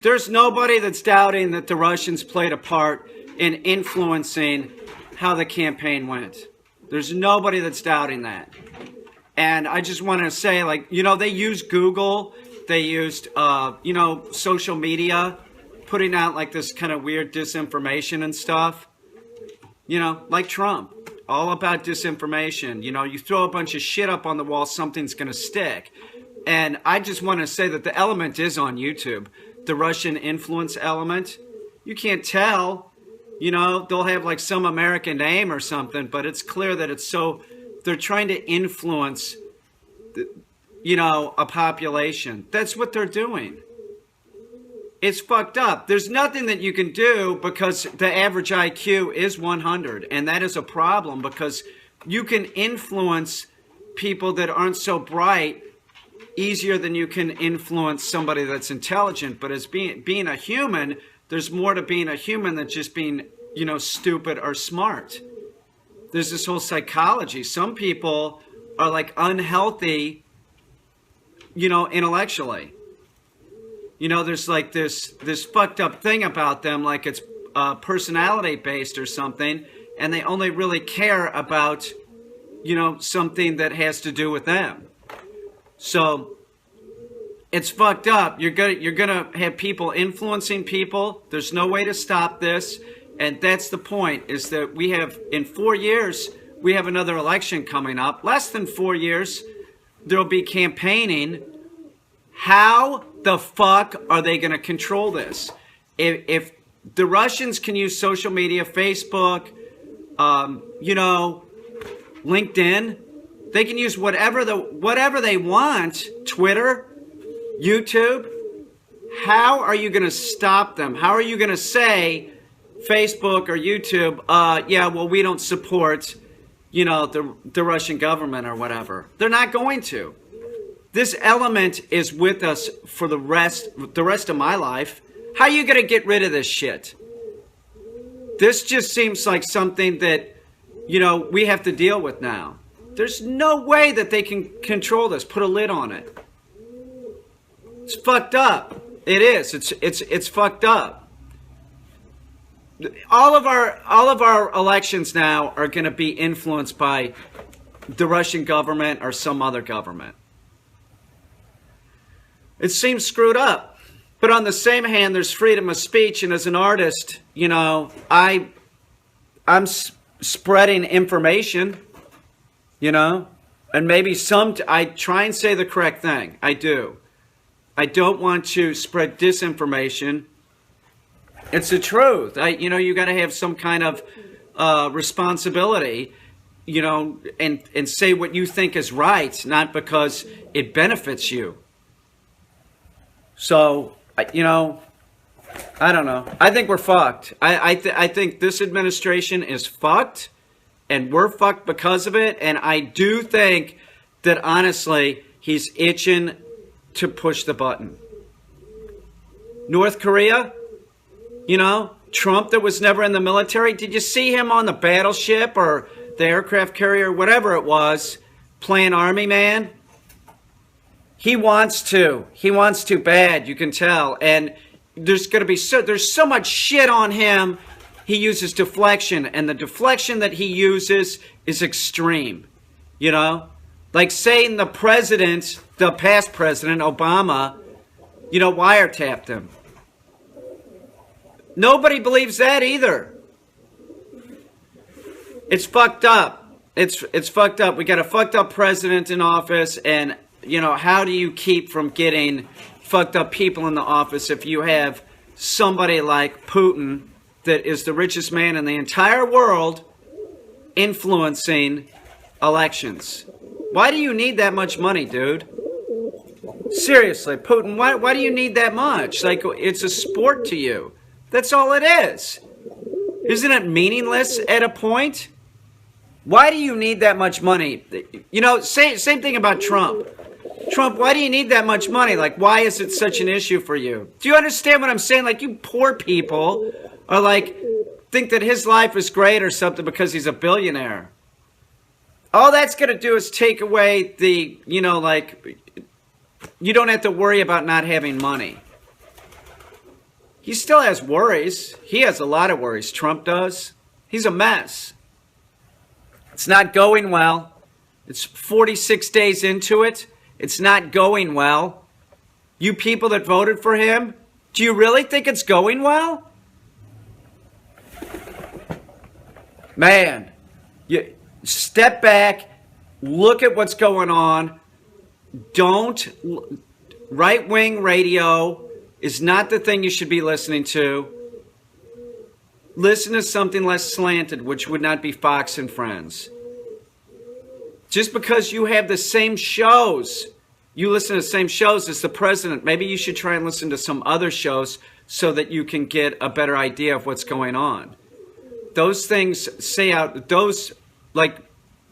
There's nobody that's doubting that the Russians played a part in influencing how the campaign went. There's nobody that's doubting that. And I just want to say, like, you know, they used Google, they used, you know, social media, putting out like this kind of weird disinformation and stuff. You know, like Trump, all about disinformation. You know, you throw a bunch of shit up on the wall, something's going to stick. And I just want to say that the element is on YouTube. The Russian influence element. You can't tell, you know, they'll have like some American name or something, but it's clear that it's so, they're trying to influence, you know, a population. That's what they're doing. It's fucked up. There's nothing that you can do because the average IQ is 100. And that is a problem because you can influence people that aren't so bright easier than you can influence somebody that's intelligent. But as being a human, there's more to being a human than just being, you know, stupid or smart. There's this whole psychology. Some people are like unhealthy, you know, intellectually. You know, there's like this fucked up thing about them, like it's personality based or something, and they only really care about, you know, something that has to do with them. So it's fucked up. You're gonna have people influencing people. There's no way to stop this, and that's the point. Is that we have in 4 years we have another election coming up. Less than 4 years, there'll be campaigning. How the fuck are they going to control this? If the Russians can use social media, Facebook, you know, LinkedIn, they can use whatever they want, Twitter, YouTube. How are you going to stop them? How are you going to say, Facebook or YouTube, yeah, well, we don't support, you know, the Russian government or whatever? They're not going to. This element is with us for the rest of my life. How are you going to get rid of this shit? This just seems like something that, you know, we have to deal with now. There's no way that they can control this, put a lid on it. It's fucked up. It is. It's fucked up. All of our elections now are going to be influenced by the Russian government or some other government. It seems screwed up. But on the same hand, there's freedom of speech. And as an artist, you know, I'm spreading information, you know, and maybe I try and say the correct thing. I do. I don't want to spread disinformation. It's the truth. You know, you got to have some kind of responsibility, you know, and say what you think is right, not because it benefits you. So, you know, I don't know. I think we're fucked. I think this administration is fucked, and we're fucked because of it. And I do think that, honestly, he's itching to push the button. North Korea, you know, Trump that was never in the military. Did you see him on the battleship or the aircraft carrier, whatever it was, playing army man? He wants to bad, you can tell. And there's going to be there's so much shit on him. He uses deflection, and the deflection that he uses is extreme. You know, like saying the past president, Obama, you know, wiretapped him. Nobody believes that either. It's fucked up. It's fucked up. We got a fucked up president in office, and you know, how do you keep from getting fucked up people in the office if you have somebody like Putin that is the richest man in the entire world influencing elections? Why do you need that much money, dude? Seriously, Putin, why do you need that much? Like, it's a sport to you. That's all it is. Isn't it meaningless at a point? Why do you need that much money? You know, same thing about Trump. Trump, why do you need that much money? Like, why is it such an issue for you? Do you understand what I'm saying? Like, you poor people are like, think that his life is great or something because he's a billionaire. All that's going to do is take away the, you know, like, you don't have to worry about not having money. he still has worries. He has a lot of worries. Trump does. He's a mess. It's not going well. It's 46 days into it. It's not going well. You people that voted for him, do you really think it's going well? Man, you step back, look at what's going on. Right-wing radio is not the thing you should be listening to. Listen to something less slanted, which would not be Fox and Friends. Just because you have the same shows, you listen to the same shows as the president, maybe you should try and listen to some other shows so that you can get a better idea of what's going on. Those things say those like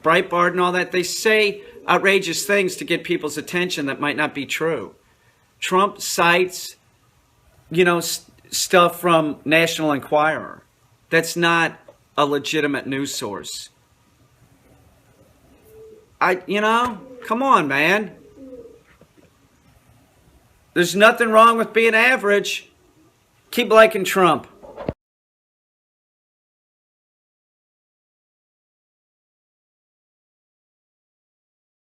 Breitbart and all that, they say outrageous things to get people's attention that might not be true. Trump cites, stuff from National Enquirer. That's not a legitimate news source. Come on, man. There's nothing wrong with being average. Keep liking Trump.